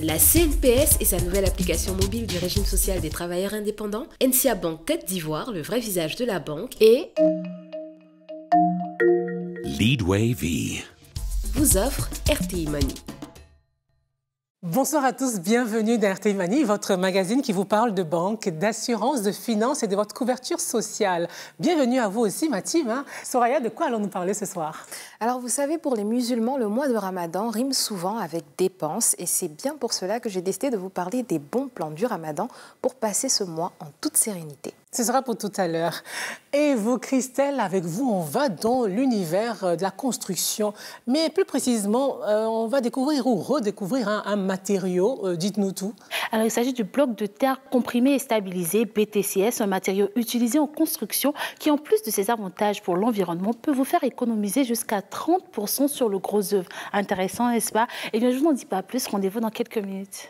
la CNPS et sa nouvelle application mobile du régime social des travailleurs indépendants, NCA Bank Côte d'Ivoire, le vrai visage de la banque, et Leadway V vous offre RTI Money. Bonsoir à tous, bienvenue dans RTI Money, votre magazine qui vous parle de banque, d'assurance, de finances et de votre couverture sociale. Bienvenue à vous aussi, ma team. Soraya, de quoi allons-nous parler ce soir? Alors, vous savez, pour les musulmans, le mois de Ramadan rime souvent avec dépenses et c'est bien pour cela que j'ai décidé de vous parler des bons plans du Ramadan pour passer ce mois en toute sérénité. Ce sera pour tout à l'heure. Et vous, Christelle, avec vous, on va dans l'univers de la construction. Mais plus précisément, on va découvrir ou redécouvrir un matériau. Dites-nous tout. Alors, il s'agit du bloc de terre comprimé et stabilisé, BTCS, un matériau utilisé en construction qui, en plus de ses avantages pour l'environnement, peut vous faire économiser jusqu'à 30% sur le gros œuvre. Intéressant, n'est-ce pas? Eh bien, je ne vous en dis pas plus. Rendez-vous dans quelques minutes.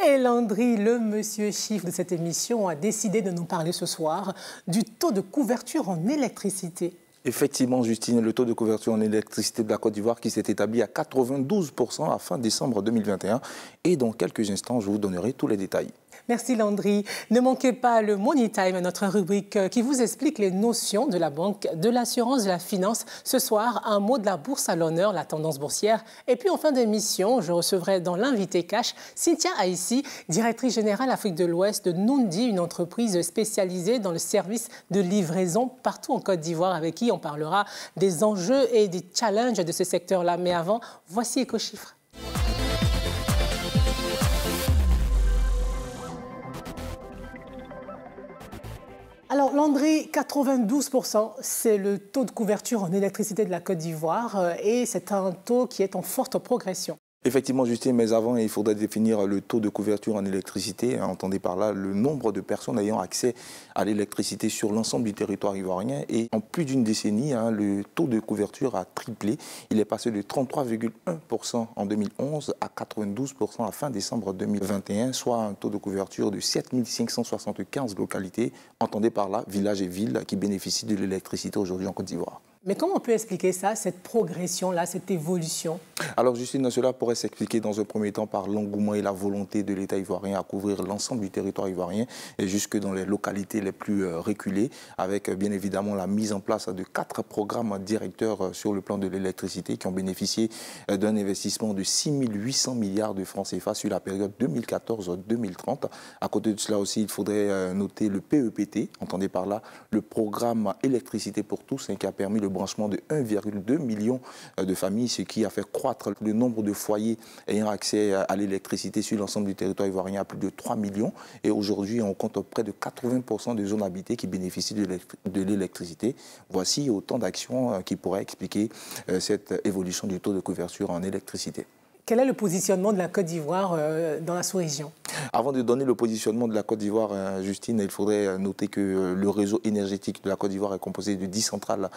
Et Landry, le monsieur chiffre de cette émission, a décidé de nous parler ce soir du taux de couverture en électricité. Effectivement, Justine, le taux de couverture en électricité de la Côte d'Ivoire qui s'est établi à 92% à fin décembre 2021. Et dans quelques instants, je vous donnerai tous les détails. Merci Landry. Ne manquez pas le Money Time, notre rubrique qui vous explique les notions de la banque, de l'assurance, de la finance. Ce soir, un mot de la bourse à l'honneur, la tendance boursière. Et puis en fin d'émission, je recevrai dans l'invité cash Cynthia Aïssi, directrice générale Afrique de l'Ouest de Nundi, une entreprise spécialisée dans le service de livraison partout en Côte d'Ivoire, avec qui on parlera des enjeux et des challenges de ce secteur-là. Mais avant, voici EcoChiffres. Alors, Landry, 92%, c'est le taux de couverture en électricité de la Côte d'Ivoire et c'est un taux qui est en forte progression. Effectivement, Justine, mais avant, il faudrait définir le taux de couverture en électricité. Entendez par là le nombre de personnes ayant accès à l'électricité sur l'ensemble du territoire ivoirien. Et en plus d'une décennie, le taux de couverture a triplé. Il est passé de 33,1% en 2011 à 92% à fin décembre 2021, soit un taux de couverture de 7575 localités. Entendez par là villages et villes qui bénéficient de l'électricité aujourd'hui en Côte d'Ivoire. Mais comment on peut expliquer ça, cette progression-là, cette évolution? Alors, Justine, cela pourrait s'expliquer dans un premier temps par l'engouement et la volonté de l'État ivoirien à couvrir l'ensemble du territoire ivoirien et jusque dans les localités les plus reculées, avec bien évidemment la mise en place de 4 programmes directeurs sur le plan de l'électricité qui ont bénéficié d'un investissement de 6 800 milliards de francs CFA sur la période 2014-2030. À côté de cela aussi, il faudrait noter le PEPT, entendez par là le programme électricité pour tous, qui a permis le branchement de 1,2 million de familles, ce qui a fait croître le nombre de foyers ayant accès à l'électricité sur l'ensemble du territoire ivoirien à plus de 3 millions. Et aujourd'hui, on compte près de 80% des zones habitées qui bénéficient de l'électricité. Voici autant d'actions qui pourraient expliquer cette évolution du taux de couverture en électricité. Quel est le positionnement de la Côte d'Ivoire dans la sous-région? Avant de donner le positionnement de la Côte d'Ivoire, Justine, il faudrait noter que le réseau énergétique de la Côte d'Ivoire est composé de 10 centrales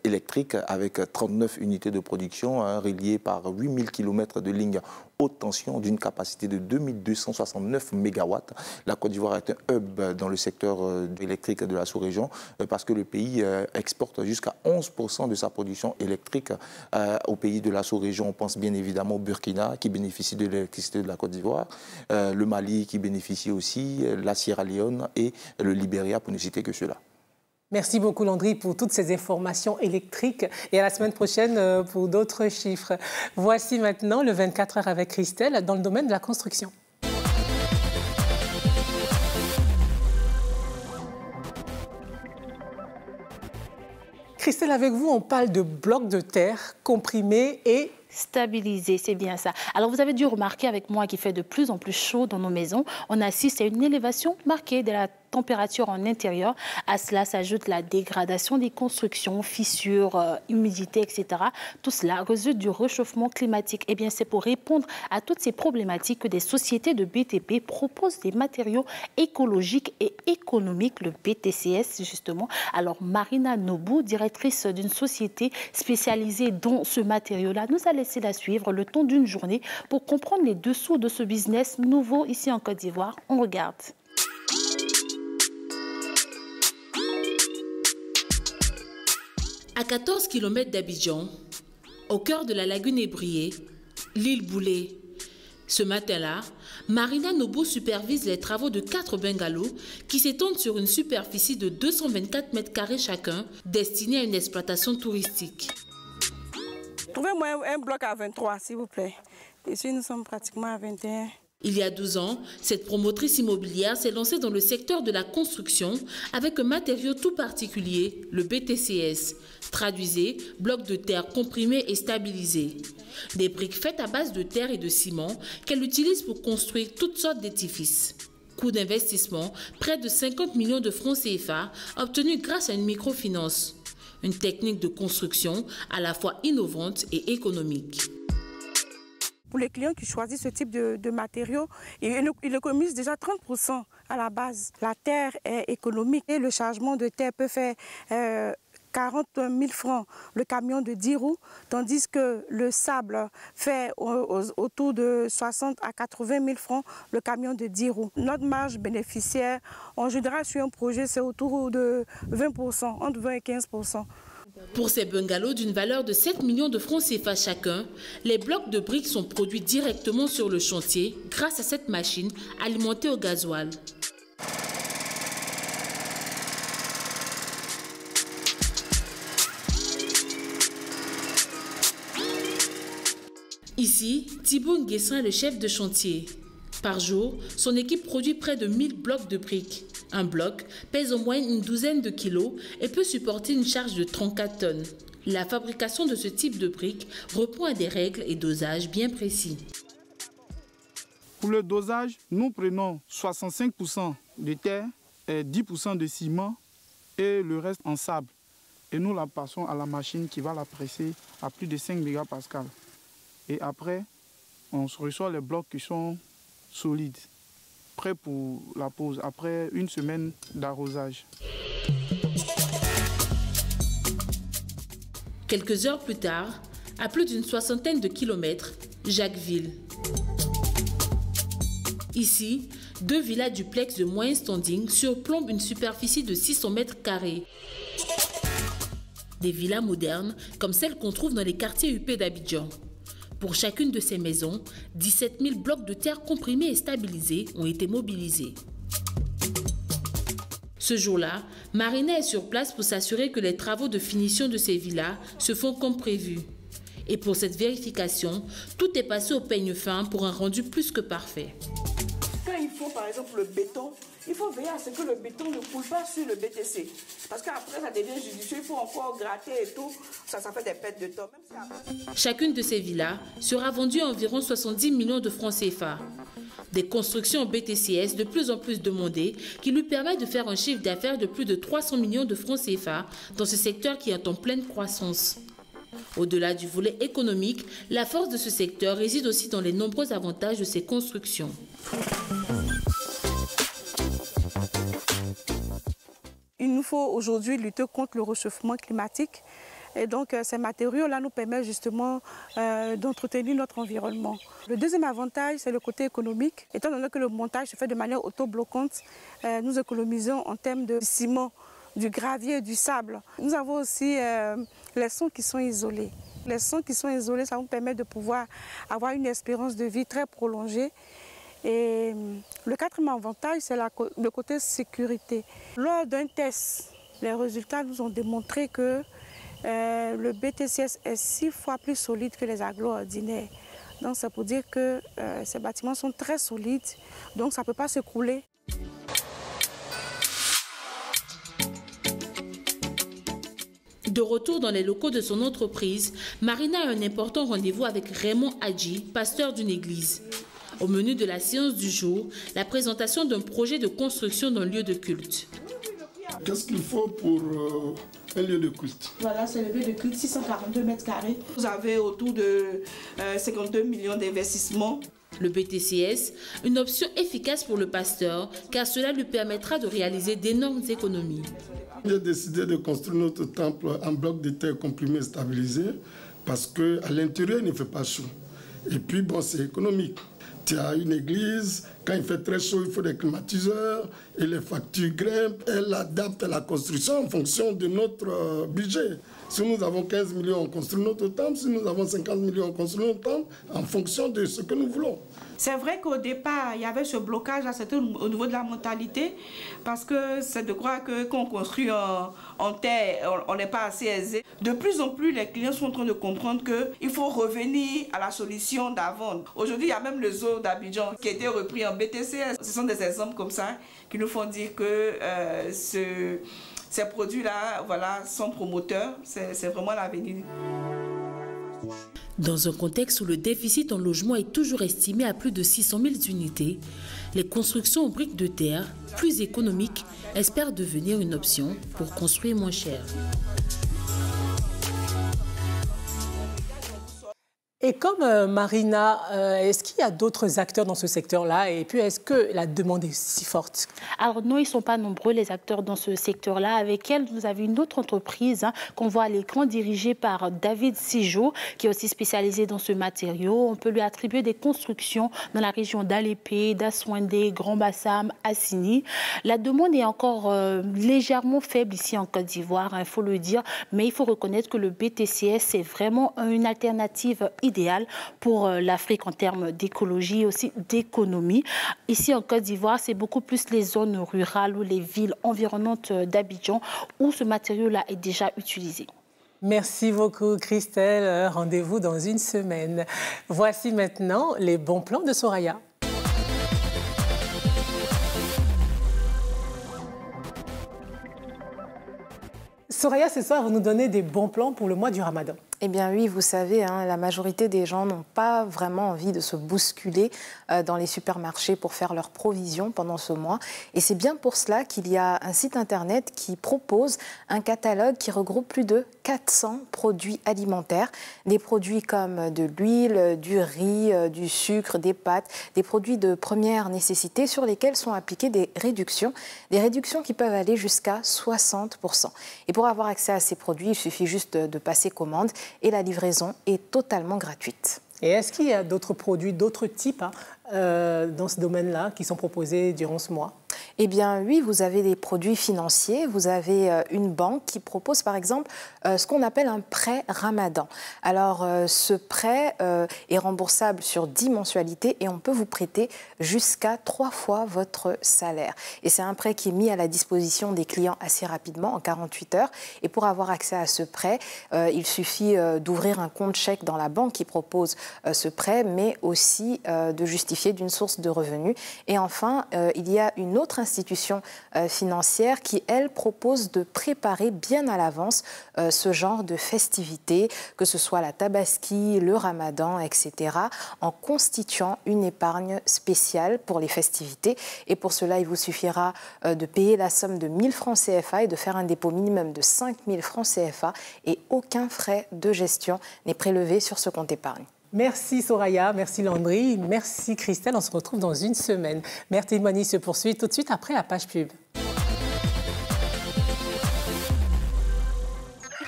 électriques avec 39 unités de production reliées par 8000 km de lignes haute tension d'une capacité de 2269 MW. La Côte d'Ivoire est un hub dans le secteur électrique de la sous-région parce que le pays exporte jusqu'à 11% de sa production électrique aux pays de la sous-région. On pense bien évidemment au Burkina qui bénéficie de l'électricité de la Côte d'Ivoire, le Mali qui bénéficie aussi, la Sierra Leone et le Libéria pour ne citer que cela. Merci beaucoup Landry pour toutes ces informations électriques et à la semaine prochaine pour d'autres chiffres. Voici maintenant le 24 heures avec Christelle dans le domaine de la construction. Christelle, avec vous, on parle de blocs de terre comprimés et stabilisé, c'est bien ça. Alors vous avez dû remarquer avec moi qu'il fait de plus en plus chaud dans nos maisons. On assiste à une élévation marquée de la température en intérieur. À cela s'ajoute la dégradation des constructions, fissures, humidité, etc. Tout cela résulte du réchauffement climatique. Eh bien, c'est pour répondre à toutes ces problématiques que des sociétés de BTP proposent des matériaux écologiques et économiques, le BTCS justement. Alors, Marina Nobu, directrice d'une société spécialisée dans ce matériau-là, nous a laissé la suivre le temps d'une journée pour comprendre les dessous de ce business nouveau ici en Côte d'Ivoire. On regarde. À 14 km d'Abidjan, au cœur de la lagune ébriée, l'île Boulé, Ce matin-là, Marina Nobo supervise les travaux de 4 bungalows qui s'étendent sur une superficie de 224 mètres carrés chacun, destinés à une exploitation touristique. Trouvez-moi un bloc à 23, s'il vous plaît. Ici, nous sommes pratiquement à 21. Il y a 12 ans, cette promotrice immobilière s'est lancée dans le secteur de la construction avec un matériau tout particulier, le BTCS. Traduisez, bloc de terre comprimé et stabilisé. Des briques faites à base de terre et de ciment qu'elle utilise pour construire toutes sortes d'édifices. Coût d'investissement, près de 50 millions de francs CFA, obtenu grâce à une microfinance. Une technique de construction à la fois innovante et économique. Pour les clients qui choisissent ce type de matériaux, ils économisent déjà 30% à la base. La terre est économique et le chargement de terre peut faire 40 000 francs le camion de 10 roues, tandis que le sable fait autour de 60 à 80 000 francs le camion de 10 roues. Notre marge bénéficiaire, en général sur un projet, c'est autour de 20%, entre 20 et 15%. Pour ces bungalows d'une valeur de 7 millions de francs CFA chacun, les blocs de briques sont produits directement sur le chantier grâce à cette machine alimentée au gasoil. Ici, Thibaut Nguessin est le chef de chantier. Par jour, son équipe produit près de 1000 blocs de briques. Un bloc pèse au moins une douzaine de kilos et peut supporter une charge de 34 tonnes. La fabrication de ce type de briques répond à des règles et dosages bien précis. Pour le dosage, nous prenons 65% de terre, et 10% de ciment et le reste en sable. Et nous la passons à la machine qui va la presser à plus de 5 mégapascales. Et après, on reçoit les blocs qui sont solides, prêts pour la pose, après une semaine d'arrosage. Quelques heures plus tard, à plus d'une soixantaine de kilomètres, Jacquesville. Ici, 2 villas duplex de moyen standing surplombent une superficie de 600 mètres carrés. Des villas modernes comme celles qu'on trouve dans les quartiers huppés d'Abidjan. Pour chacune de ces maisons, 17 000 blocs de terre comprimés et stabilisés ont été mobilisés. Ce jour-là, Marina est sur place pour s'assurer que les travaux de finition de ces villas se font comme prévu. Et pour cette vérification, tout est passé au peigne fin pour un rendu plus que parfait. Quand il faut par exemple le béton, il faut veiller à ce que le béton ne coule pas sur le BTC. Parce qu'après ça devient judicieux, il faut encore gratter et tout. Ça fait des pertes de temps. Chacune de ces villas sera vendue à environ 70 millions de francs CFA. Des constructions en BTCS de plus en plus demandées qui lui permettent de faire un chiffre d'affaires de plus de 300 millions de francs CFA dans ce secteur qui est en pleine croissance. Au-delà du volet économique, la force de ce secteur réside aussi dans les nombreux avantages de ces constructions. Il nous faut aujourd'hui lutter contre le réchauffement climatique. Et donc, ces matériaux-là nous permettent justement d'entretenir notre environnement. Le deuxième avantage, c'est le côté économique. Étant donné que le montage se fait de manière autobloquante, nous économisons en termes de ciment, du gravier, du sable. Nous avons aussi les sons qui sont isolés. Les sons qui sont isolés, ça nous permet de pouvoir avoir une espérance de vie très prolongée. Et le quatrième avantage, c'est le côté sécurité. Lors d'un test, les résultats nous ont démontré que le BTCS est 6 fois plus solide que les agglos ordinaires. Donc c'est pour dire que ces bâtiments sont très solides, donc ça ne peut pas s'écrouler. De retour dans les locaux de son entreprise, Marina a un important rendez-vous avec Raymond Hadji, pasteur d'une église. Au menu de la séance du jour, la présentation d'un projet de construction d'un lieu de culte. Qu'est-ce qu'il faut pour un lieu de culte? Voilà, c'est le lieu de culte, 642 mètres carrés. Vous avez autour de 52 millions d'investissements. Le BTCS, une option efficace pour le pasteur, car cela lui permettra de réaliser d'énormes économies. J'ai décidé de construire notre temple en bloc de terre comprimé et stabilisé, parce qu'à l'intérieur, il ne fait pas chaud. Et puis, bon, c'est économique. Tu as une église, quand il fait très chaud, il faut des climatiseurs, et les factures grimpent. Elle adapte la construction en fonction de notre budget. Si nous avons 15 millions, on construit notre temple. Si nous avons 50 millions, on construit notre temple en fonction de ce que nous voulons. C'est vrai qu'au départ, il y avait ce blocage au niveau de la mentalité, parce que c'est de croire que quand on construit en terre, on n'est pas assez aisé. De plus en plus, les clients sont en train de comprendre qu'il faut revenir à la solution d'avant. Aujourd'hui, il y a même le zoo d'Abidjan qui a été repris en BTCS. Ce sont des exemples comme ça qui nous font dire que ces produits-là, voilà, sont promoteurs. C'est vraiment l'avenir. Dans un contexte où le déficit en logement est toujours estimé à plus de 600 000 unités, les constructions en briques de terre, plus économiques, espèrent devenir une option pour construire moins cher. Et comme Marina, est-ce qu'il y a d'autres acteurs dans ce secteur-là? Et puis, est-ce que la demande est si forte? Alors non, ils ne sont pas nombreux, les acteurs dans ce secteur-là. Avec elle, vous avez une autre entreprise qu'on voit à l'écran, dirigée par David Sijo, qui est aussi spécialisé dans ce matériau. On peut lui attribuer des constructions dans la région d'Alépé, d'Assouandé, Grand Bassam, Assini. La demande est encore légèrement faible ici en Côte d'Ivoire, il faut le dire. Mais il faut reconnaître que le BTCS, c'est vraiment une alternative idéale pour l'Afrique en termes d'écologie et aussi d'économie. Ici en Côte d'Ivoire, c'est beaucoup plus les zones rurales ou les villes environnantes d'Abidjan où ce matériau-là est déjà utilisé. Merci beaucoup Christelle, rendez-vous dans une semaine. Voici maintenant les bons plans de Soraya. Soraya, ce soir, vous nous donnez des bons plans pour le mois du Ramadan. Eh bien oui, vous savez, la majorité des gens n'ont pas vraiment envie de se bousculer dans les supermarchés pour faire leurs provisions pendant ce mois. Et c'est bien pour cela qu'il y a un site internet qui propose un catalogue qui regroupe plus de 400 produits alimentaires. Des produits comme de l'huile, du riz, du sucre, des pâtes, des produits de première nécessité sur lesquels sont appliquées des réductions qui peuvent aller jusqu'à 60%. Et pour avoir accès à ces produits, il suffit juste de passer commande. Et la livraison est totalement gratuite. Et est-ce qu'il y a d'autres produits, d'autres types dans ce domaine-là qui sont proposés durant ce mois? Eh bien oui, vous avez des produits financiers, vous avez une banque qui propose par exemple ce qu'on appelle un prêt Ramadan. Alors ce prêt est remboursable sur 10 mensualités et on peut vous prêter jusqu'à 3 fois votre salaire. Et c'est un prêt qui est mis à la disposition des clients assez rapidement, en 48 heures. Et pour avoir accès à ce prêt, il suffit d'ouvrir un compte chèque dans la banque qui propose ce prêt, mais aussi de justifier d'une source de revenus. Et enfin, il y a une autre institution financière qui, elle, propose de préparer bien à l'avance ce genre de festivités, que ce soit la Tabaski, le Ramadan, etc., en constituant une épargne spéciale pour les festivités. Et pour cela, il vous suffira de payer la somme de 1000 francs CFA et de faire un dépôt minimum de 5000 francs CFA et aucun frais de gestion n'est prélevé sur ce compte épargne. Merci Soraya, merci Landry, merci Christelle. On se retrouve dans une semaine. Merci Mani se poursuit tout de suite après la page pub.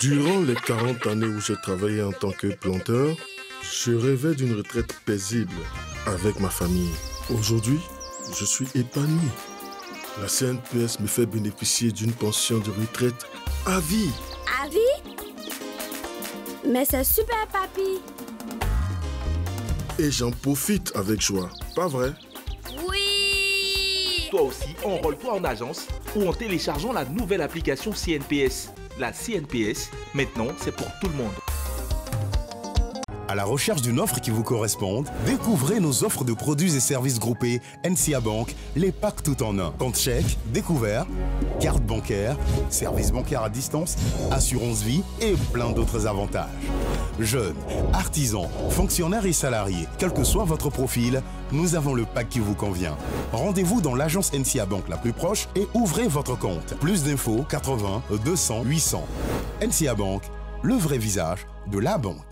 Durant les 40 années où j'ai travaillé en tant que planteur, je rêvais d'une retraite paisible avec ma famille. Aujourd'hui, je suis épanoui. La CNPS me fait bénéficier d'une pension de retraite à vie. À vie? Mais c'est super, papy! Et j'en profite avec joie, pas vrai? Oui! Toi aussi, enrôle-toi en agence ou en téléchargeant la nouvelle application CNPS. La CNPS, maintenant, c'est pour tout le monde. À la recherche d'une offre qui vous corresponde, découvrez nos offres de produits et services groupés NCA Bank, les packs tout en un. Compte chèque, découvert, carte bancaire, service bancaire à distance, assurance vie et plein d'autres avantages. Jeunes, artisans, fonctionnaires et salariés, quel que soit votre profil, nous avons le pack qui vous convient. Rendez-vous dans l'agence NCA Bank la plus proche et ouvrez votre compte. Plus d'infos 80 200 800. NCA Bank, le vrai visage de la banque.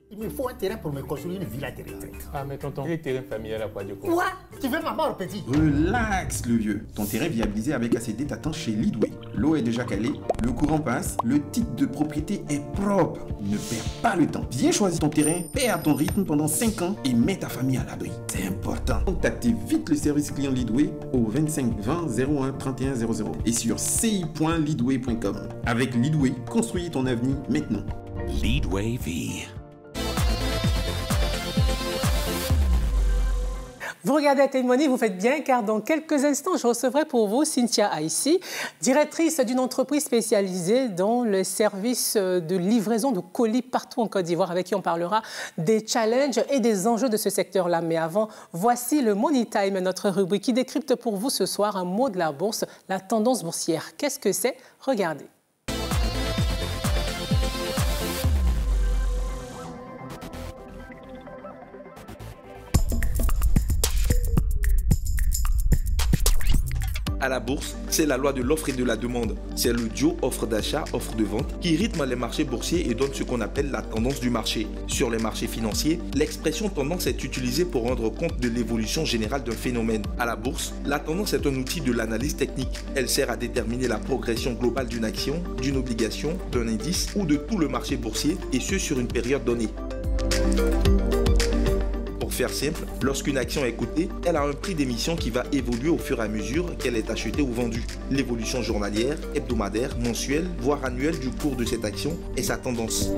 Il me faut un terrain pour me construire une villa de retraite. Ah, mais tonton, les terrains familiaux à quoi du coup? Quoi? Tu veux ma mort, petit? Relax, le vieux. Ton terrain viabilisé avec ACD t'attend chez Leadway. L'eau est déjà calée, le courant passe, le titre de propriété est propre. Ne perds pas le temps. Viens choisir ton terrain, paie à ton rythme pendant 5 ans et mets ta famille à l'abri. C'est important. Contactez vite le service client Leadway au 25 20 01 31 00 et sur ci.leadway.com. Avec Leadway, construis ton avenir maintenant. Leadway V. Vous regardez Ateimoni, vous faites bien, car dans quelques instants, je recevrai pour vous Cynthia Aïssi, directrice d'une entreprise spécialisée dans le service de livraison de colis partout en Côte d'Ivoire, avec qui on parlera des challenges et des enjeux de ce secteur-là. Mais avant, voici le Money Time, notre rubrique qui décrypte pour vous ce soir un mot de la bourse, la tendance boursière. Qu'est-ce que c'est? Regardez. À la bourse, c'est la loi de l'offre et de la demande. C'est le duo offre d'achat, offre de vente qui rythme les marchés boursiers et donne ce qu'on appelle la tendance du marché. Sur les marchés financiers, l'expression tendance est utilisée pour rendre compte de l'évolution générale d'un phénomène. À la bourse, la tendance est un outil de l'analyse technique. Elle sert à déterminer la progression globale d'une action, d'une obligation, d'un indice ou de tout le marché boursier, et ce sur une période donnée. Pour faire simple, lorsqu'une action est cotée, elle a un prix d'émission qui va évoluer au fur et à mesure qu'elle est achetée ou vendue. L'évolution journalière, hebdomadaire, mensuelle, voire annuelle du cours de cette action est sa tendance.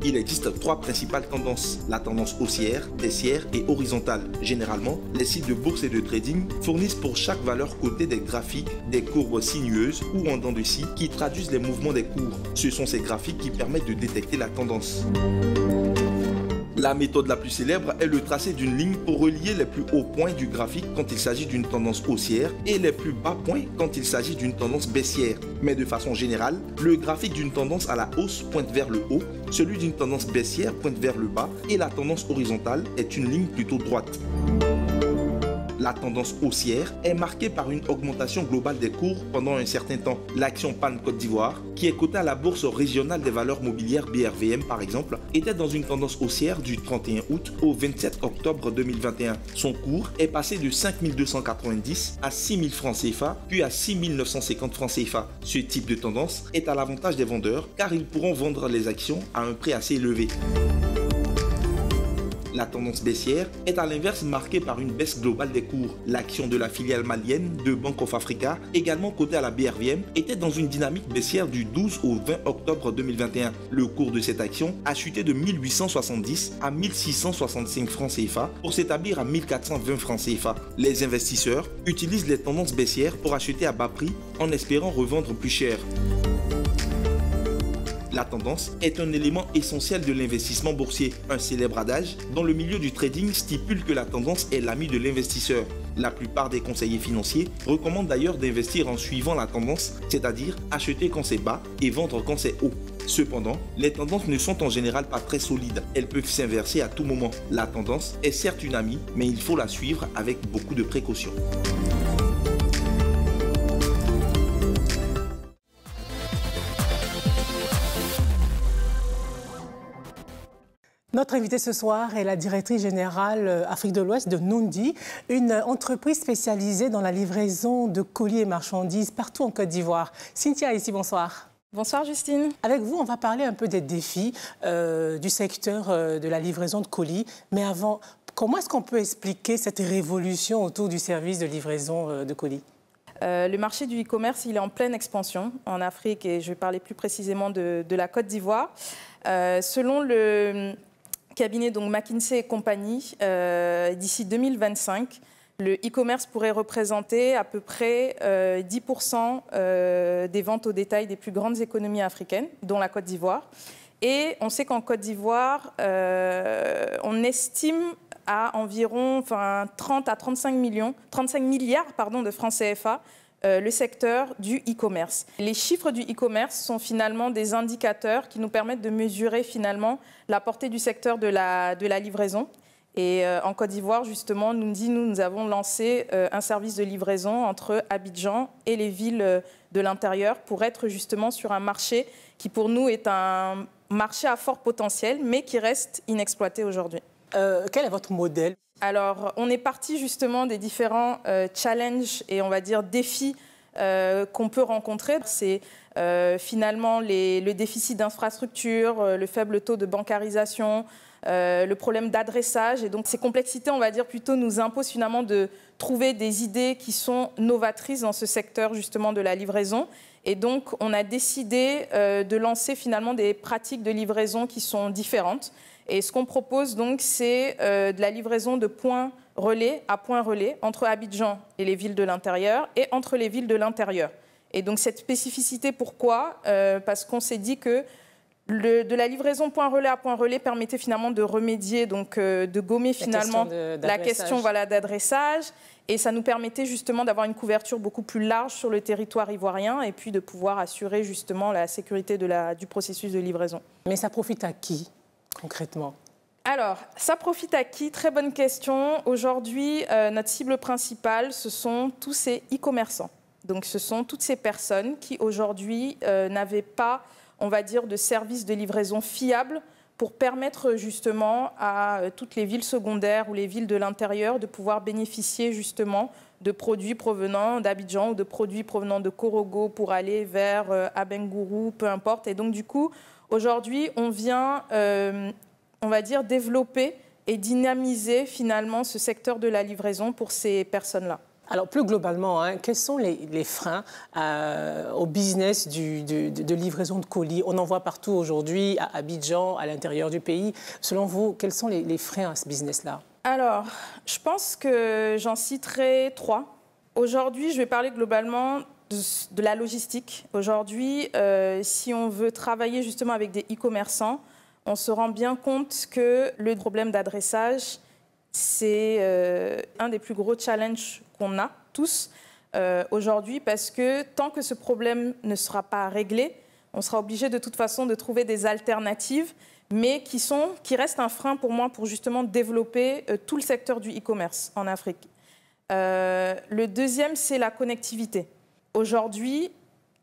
Il existe 3 principales tendances, la tendance haussière, baissière et horizontale. Généralement, les sites de bourse et de trading fournissent pour chaque valeur cotée des graphiques, des courbes sinueuses ou en dents de scie qui traduisent les mouvements des cours. Ce sont ces graphiques qui permettent de détecter la tendance. La méthode la plus célèbre est le tracé d'une ligne pour relier les plus hauts points du graphique quand il s'agit d'une tendance haussière et les plus bas points quand il s'agit d'une tendance baissière. Mais de façon générale, le graphique d'une tendance à la hausse pointe vers le haut, celui d'une tendance baissière pointe vers le bas et la tendance horizontale est une ligne plutôt droite. La tendance haussière est marquée par une augmentation globale des cours pendant un certain temps. L'action Palm Côte d'Ivoire, qui est cotée à la bourse régionale des valeurs mobilières BRVM par exemple, était dans une tendance haussière du 31 août au 27 octobre 2021. Son cours est passé de 5 290 à 6 000 francs CFA, puis à 6 950 francs CFA. Ce type de tendance est à l'avantage des vendeurs car ils pourront vendre les actions à un prix assez élevé. La tendance baissière est à l'inverse marquée par une baisse globale des cours. L'action de la filiale malienne de Bank of Africa, également cotée à la BRVM, était dans une dynamique baissière du 12 au 20 octobre 2021. Le cours de cette action a chuté de 1870 à 1665 francs CFA pour s'établir à 1420 francs CFA. Les investisseurs utilisent les tendances baissières pour acheter à bas prix en espérant revendre plus cher. La tendance est un élément essentiel de l'investissement boursier. Un célèbre adage dans le milieu du trading stipule que la tendance est l'ami de l'investisseur. La plupart des conseillers financiers recommandent d'ailleurs d'investir en suivant la tendance, c'est-à-dire acheter quand c'est bas et vendre quand c'est haut. Cependant, les tendances ne sont en général pas très solides. Elles peuvent s'inverser à tout moment. La tendance est certes une amie, mais il faut la suivre avec beaucoup de précautions. Notre invitée ce soir est la directrice générale Afrique de l'Ouest de Nundi, une entreprise spécialisée dans la livraison de colis et marchandises partout en Côte d'Ivoire. Cynthia, ici, bonsoir. Bonsoir Justine. Avec vous, on va parler un peu des défis du secteur de la livraison de colis. Mais avant, comment est-ce qu'on peut expliquer cette révolution autour du service de livraison de colis ? Le marché du e-commerce, il est en pleine expansion en Afrique et je vais parler plus précisément de la Côte d'Ivoire. Selon le cabinet donc McKinsey et compagnie, d'ici 2025, le e-commerce pourrait représenter à peu près 10% des ventes au détail des plus grandes économies africaines, dont la Côte d'Ivoire. Et on sait qu'en Côte d'Ivoire, on estime à environ 30 à 35 milliards de francs CFA le secteur du e-commerce. Les chiffres du e-commerce sont finalement des indicateurs qui nous permettent de mesurer finalement la portée du secteur de la livraison. Et en Côte d'Ivoire, justement, nous avons lancé un service de livraison entre Abidjan et les villes de l'intérieur pour être justement sur un marché qui, pour nous, est un marché à fort potentiel, mais qui reste inexploité aujourd'hui. Quel est votre modèle? Alors, on est parti justement des différents challenges et, on va dire, défis qu'on peut rencontrer. C'est finalement le déficit d'infrastructures, le faible taux de bancarisation, le problème d'adressage. Et donc, ces complexités, on va dire, plutôt nous imposent finalement de trouver des idées qui sont novatrices dans ce secteur justement de la livraison. Et donc, on a décidé de lancer finalement des pratiques de livraison qui sont différentes. Et ce qu'on propose donc, c'est de la livraison de points relais à points relais entre Abidjan et les villes de l'intérieur et entre les villes de l'intérieur. Et donc cette spécificité, pourquoi? Parce qu'on s'est dit que de la livraison point relais à point relais permettait finalement de remédier, donc de gommer finalement la question d'adressage. Et ça nous permettait justement d'avoir une couverture beaucoup plus large sur le territoire ivoirien et puis de pouvoir assurer justement la sécurité du processus de livraison. Mais ça profite à qui, concrètement? Alors, ça profite à qui? Très bonne question. Aujourd'hui, notre cible principale, ce sont tous ces e-commerçants. Donc, ce sont toutes ces personnes qui, aujourd'hui, n'avaient pas, on va dire, de service de livraison fiable pour permettre justement à toutes les villes secondaires ou les villes de l'intérieur de pouvoir bénéficier justement de produits provenant d'Abidjan ou de produits provenant de Korogo pour aller vers Abengourou, peu importe. Et donc, du coup, aujourd'hui, on vient, on va dire, développer et dynamiser finalement ce secteur de la livraison pour ces personnes-là. Alors, plus globalement, quels sont les freins au business de livraison de colis? On en voit partout aujourd'hui, à Abidjan, à l'intérieur du pays. Selon vous, quels sont les freins à ce business-là? Alors, je pense que j'en citerai 3. Aujourd'hui, je vais parler globalement de la logistique. Aujourd'hui, si on veut travailler justement avec des e-commerçants, on se rend bien compte que le problème d'adressage, c'est un des plus gros challenges qu'on a tous aujourd'hui, parce que tant que ce problème ne sera pas réglé, on sera obligé de toute façon de trouver des alternatives, mais qui restent un frein pour moi pour justement développer tout le secteur du e-commerce en Afrique. Le deuxième, c'est la connectivité. Aujourd'hui,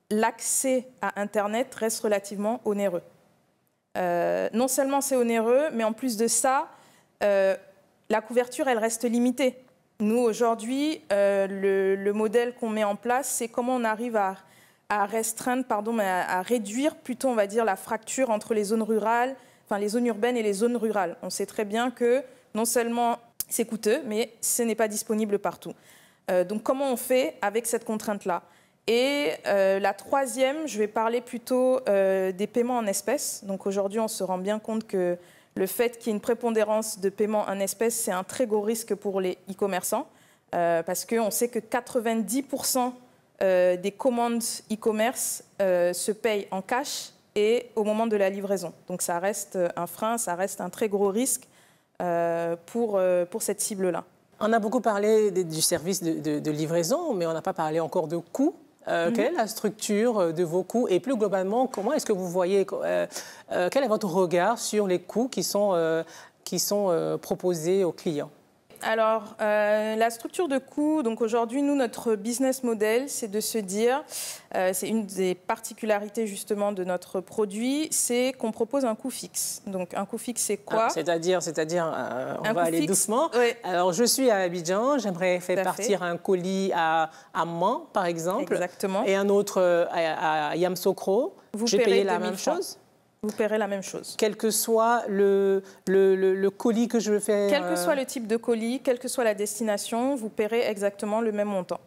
l'accès à Internet reste relativement onéreux. Non seulement c'est onéreux, mais en plus de ça, la couverture, elle reste limitée. Nous, aujourd'hui, le modèle qu'on met en place, c'est comment on arrive à restreindre, à réduire plutôt, on va dire, la fracture entre les zones rurales, enfin les zones urbaines et les zones rurales. On sait très bien que non seulement c'est coûteux, mais ce n'est pas disponible partout. Donc comment on fait avec cette contrainte-là? Et la troisième, je vais parler plutôt des paiements en espèces. Donc aujourd'hui, on se rend bien compte que le fait qu'il y ait une prépondérance de paiement en espèces, c'est un très gros risque pour les e-commerçants, parce qu'on sait que 90% des commandes e-commerce se payent en cash et au moment de la livraison. Donc ça reste un frein, ça reste un très gros risque pour cette cible-là. On a beaucoup parlé du service de livraison, mais on n'a pas parlé encore de coûts. Quelle est la structure de vos coûts et plus globalement, comment est-ce que vous voyez, quel est votre regard sur les coûts qui sont proposés aux clients? Alors, la structure de coûts, donc aujourd'hui, nous, notre business model, c'est de se dire, c'est une des particularités justement de notre produit, c'est qu'on propose un coût fixe. Donc, un coût fixe, c'est quoi? C'est-à-dire, on va aller doucement. Oui. Alors, je suis à Abidjan, j'aimerais faire partir un colis à Mans, par exemple. Exactement. Et un autre à Yamoussoukro. Vous payez la même chose? Vous paierez la même chose. Quel que soit le colis que je veux faire... Quel que soit le type de colis, quelle que soit la destination, vous paierez exactement le même montant.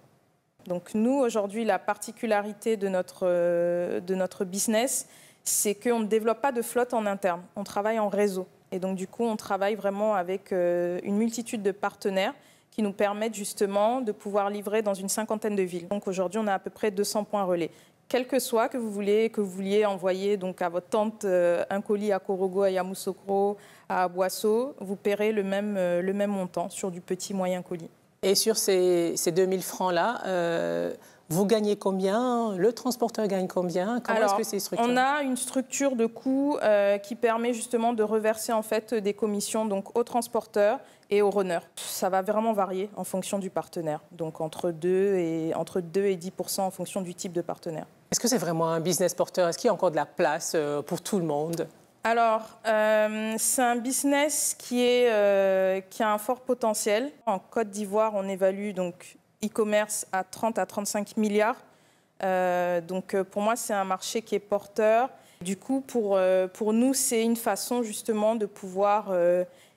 Donc nous, aujourd'hui, la particularité de notre business, c'est qu'on ne développe pas de flotte en interne. On travaille en réseau. Et donc du coup, on travaille vraiment avec une multitude de partenaires qui nous permettent justement de pouvoir livrer dans une 50aine de villes. Donc aujourd'hui, on a à peu près 200 points relais. Quel que soit que vous vouliez envoyer donc à votre tante un colis à Korogo, à Yamoussoukro, à Boisseau, vous paierez le même montant sur du petit moyen colis. Et sur ces 2000 francs-là, vous gagnez combien? Le transporteur gagne combien? Comment est-ce que c'est structuré? On a une structure de coût qui permet justement de reverser en fait des commissions donc aux transporteurs et au runner. Ça va vraiment varier en fonction du partenaire, donc entre 2 et 10% en fonction du type de partenaire. Est-ce que c'est vraiment un business porteur? Est-ce qu'il y a encore de la place pour tout le monde? Alors, c'est un business qui a un fort potentiel. En Côte d'Ivoire, on évalue donc e-commerce à 30 à 35 milliards. Donc pour moi, c'est un marché qui est porteur. Du coup, pour nous, c'est une façon justement de pouvoir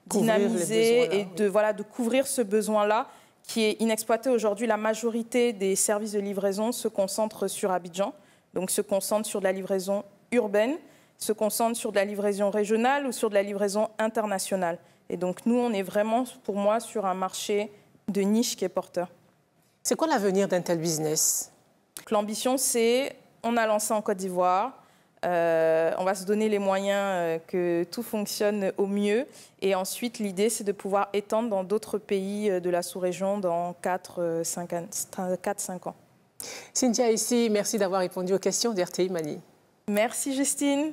dynamiser et de couvrir ce besoin-là qui est inexploité aujourd'hui. La majorité des services de livraison se concentrent sur Abidjan, donc se concentrent sur de la livraison urbaine, se concentrent sur de la livraison régionale ou sur de la livraison internationale. Et donc nous, on est vraiment, pour moi, sur un marché de niche qui est porteur. C'est quoi l'avenir d'un tel business? L'ambition, c'est, on a lancé en Côte d'Ivoire, on va se donner les moyens que tout fonctionne au mieux. Et ensuite, l'idée, c'est de pouvoir étendre dans d'autres pays de la sous-région dans 4-5 ans. Cynthia ici, merci d'avoir répondu aux questions d'RTI Mali. Merci Justine.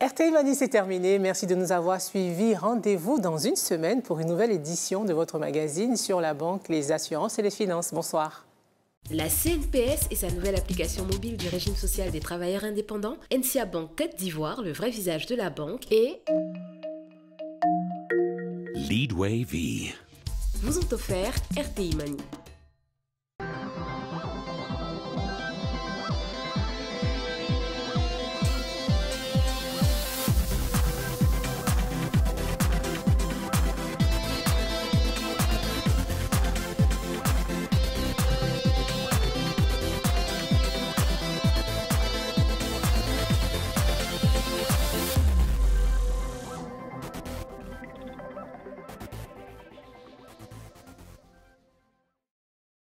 RTI Mali, c'est terminé. Merci de nous avoir suivis. Rendez-vous dans une semaine pour une nouvelle édition de votre magazine sur la banque, les assurances et les finances. Bonsoir. La CNPS et sa nouvelle application mobile du régime social des travailleurs indépendants, NCA Bank Côte d'Ivoire, le vrai visage de la banque, et Leadway V vous ont offert RTI Mali.